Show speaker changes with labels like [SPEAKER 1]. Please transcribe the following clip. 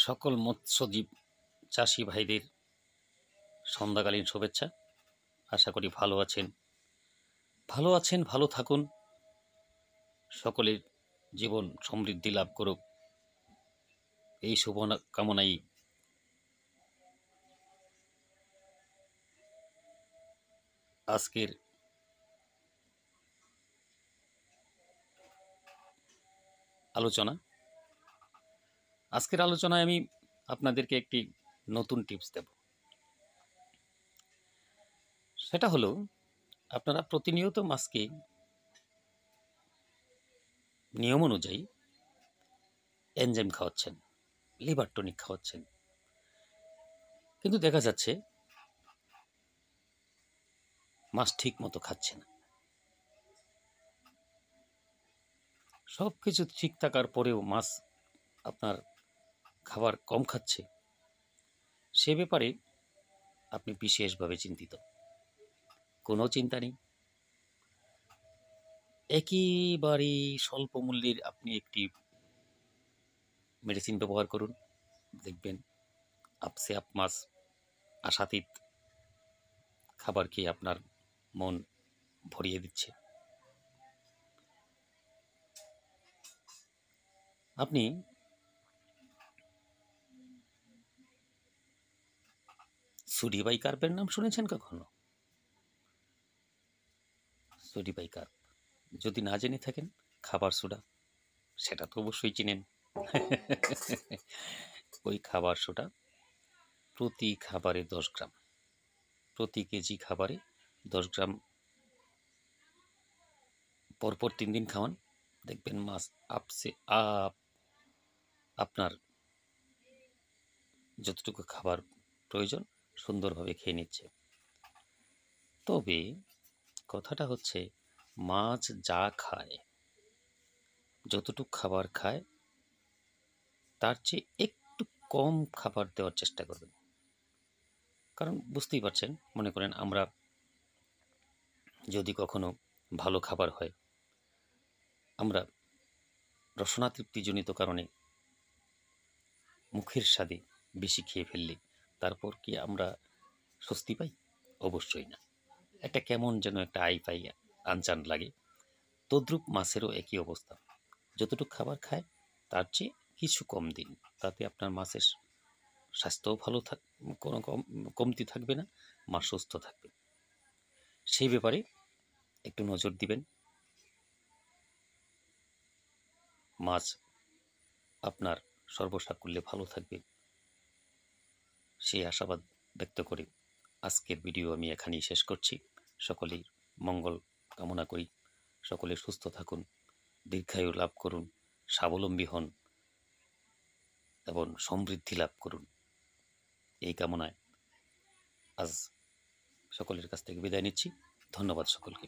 [SPEAKER 1] সকল মৎস্যজীব চাষি ভাইদের সন্ধ্যাকালীন শুভেচ্ছা। আশা করি ভালো আছেন, ভালো থাকুন। সকলের জীবন সমৃদ্ধি লাভ করুক, এই শুভ কামনাই আজকের আলোচনায় আমি আপনাদেরকে একটি নতুন টিপস দেব। সেটা হলো, আপনারা প্রতিনিয়ত মাছকে নিয়ম অনুযায়ী এনজাইম খাওয়াচ্ছেন, লিভার টনিক খাওয়াচ্ছেন, কিন্তু দেখা যাচ্ছে মাছ ঠিক মতো খাচ্ছে না। সব কিছু ঠিক থাকার পরেও মাছ আপনার খাবার কম খাচ্ছে, সে ব্যাপারে আপনি বিশেষভাবে চিন্তিত। কোনো চিন্তা নেই, একেবারেই স্বল্প মূল্যের আপনি একটি মেডিসিন ব্যবহার করুন, দেখবেন আপসে আপ মাছ আশাতীত খাবার খেয়ে আপনার মন ভরিয়ে দিচ্ছে। আপনি সোডিবাইকার্পের নাম শুনেছেন কখনো? সোডিবাইকার্প যদি না জেনে থাকেন, খাবার সোডা, সেটা তো অবশ্যই চিনেন। ওই খাবার সোডা প্রতি খাবারে 10 গ্রাম, প্রতি কেজি খাবারে 10 গ্রাম পরপর 3 দিন খাওয়ান, দেখবেন মাছ আপসে আপ আপনার যতটুকু খাবার প্রয়োজন সুন্দরভাবে খেয়ে নিচ্ছে। তবে কথাটা হচ্ছে, মাছ যা খায়, যতটুকু খাবার খায় তার চেয়ে একটু কম খাবার দেওয়ার চেষ্টা করবেন। কারণ বুঝতেই পারছেন, মনে করেন আমরা যদি কখনো ভালো খাবার হয়, আমরা রসনা তৃপ্তিজনিত কারণে মুখের স্বাদে বেশি খেয়ে ফেললে তারপর কি আমরা স্বস্তি পাই? অবশ্যই না। একটা কেমন যেন একটা আই আনচান লাগে। তদ্রূপ মাছেরও একই অবস্থা। যতটুকু খাবার খায় তার চেয়ে কিছু কম দিন, তাতে আপনার মাছের স্বাস্থ্যও ভালো কোনো কমতি থাকবে না, মাছ সুস্থ থাকবে। সেই ব্যাপারে একটু নজর দিবেন। মাছ আপনার সর্বসাকুল্যে ভালো থাকবে, সেই আশাবাদ ব্যক্ত করে আজকের ভিডিও আমি এখানেই শেষ করছি। সকলেই মঙ্গল কামনা করি, সকলে সুস্থ থাকুন, দীর্ঘায়ু লাভ করুন, স্বাবলম্বী হন এবং সমৃদ্ধি লাভ করুন। এই কামনায় আজ সকলের কাছ থেকে বিদায় নিচ্ছি। ধন্যবাদ সকলকে।